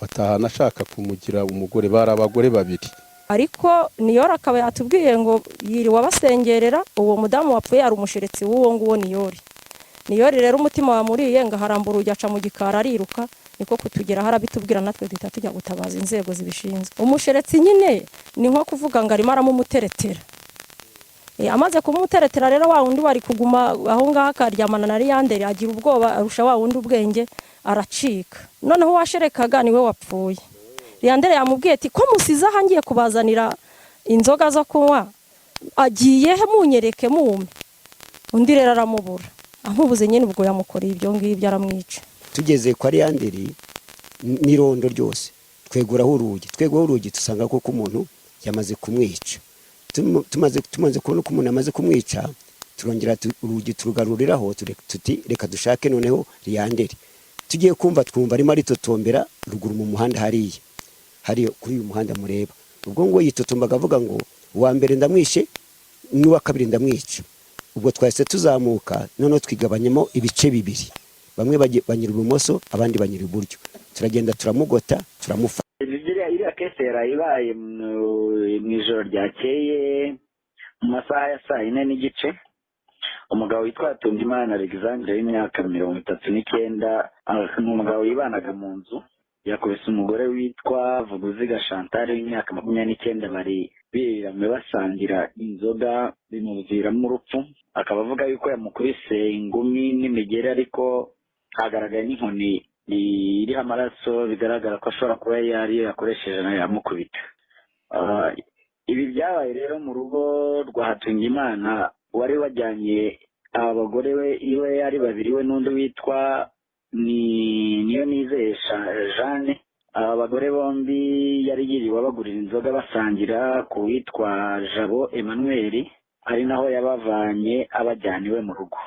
batahana ashaka kumugira umugore, bari abagore babiri. Ariko Niyori akaba yatubwiye ngo yiriwe abasengerera, uwo mudamu wapfuye ari umusheretsi w'uwo nguwo Niyori rero umutima wamuriye ngo harambura ujya aca mu gikara ariruka, niko kutugera harabitubwira natwe duhita tujya gutabaza inzego zibishinzwe. Umusheretsi nyine ni nko kuvuga ngo arimo aramumuteretera. Amaze kumuteretera rero wa wundi wari kuguma aho ngaho akaryamana na Liyanderi agira ubwoba, arusha wa wundi ubwenge aracika. Noneho washerekaga niwe wapfuye. Liyanderi yamubwiye ati ko musize aha ngiye kubazanira inzoga zo kunywa, agiye he munyereke mume. Undi rero aramubura, amubuze nyine ubwo yamukoreye ibyo ngibyo aramwica. Tugeze kwa Liyanderi nirondo ryose tweguraho urugi tusanga ko umuntu yamaze kumwica. Tumaze kubona ko umuntu amaze kumwica, turongera urugi turugaruriraho tuti reka dushake noneho Liyanderi. Tugiye kumva twumva arimo aritotombera ruguru mu muhanda hari kuri uyu muhanda mureba. Ubwo ngo yitotombaga avuga ngo uwa mbere ndamwishe n'uwa kabiri ndamwica. Ubwo twahise tuzamuka noneho twigabanyemo ibice bibiri, bamwe banyira ibumoso abandi banyira iburyo. Turagenda turamugota turamufa. Iriya kese yarayibaye mu ijoro ryakeye mu masaha ya 4:30. Umugabo witwa Tungimana Alexandre w'imyaka 39, umugabo yibanaga mu nzu, yakubise umugore witwa Vuguziga Chantal w'imyaka 29, bari biramwe basangira inzoga bimuviramo urupfu. Akaba avuga yuko yamukubise ingumi n'imigeri, ariko hagaragaye n'inkoni iriho amaraso, bigaragara ko ashobora kuba yari yakoresheje nayo yamukubita. Ibi byabaye rero mu rugo rwa Hatungimana, wari wajyanye abagore we iwe ari babiri, we n'undi witwa Niyonizeye Jeanne. Abagore bombi yari yiriwe bagurira inzoga basangira ku witwa Jabo Emmanuel, ari naho yabavanye abajyana iwe mu rugo.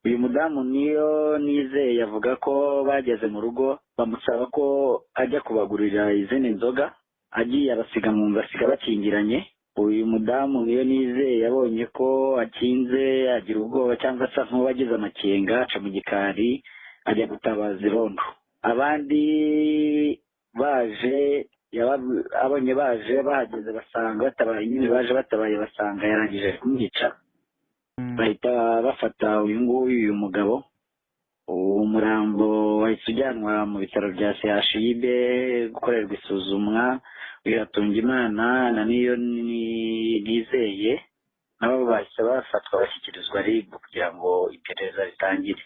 Uyu mudamu Niyonizeye yavuga ko bageze mu rugo bamusaba ko ajya kubagurira izindi nzoga, agiye abasiga mu nzu, asiga bakingiranye. Uyu mudamu Niyonizeye yabonye ko akinze, agira ubwoba cyangwa se nk'uwagize amakenga, aca mu gikari ajya gutabaza irondo. Abandi abonye baje bahageze basanga batabaye basanga yarangije kumwica. Bahita bafata uyu mugabo, umurambo wahise ujyanwa mu bitaro bya CHUB gukorerwa isuzumwa. Uyu Hatungimana na Niyonizeye nabo bahise bafatwa bashyikirizwa RIB kugira ngo iperereza ritangire.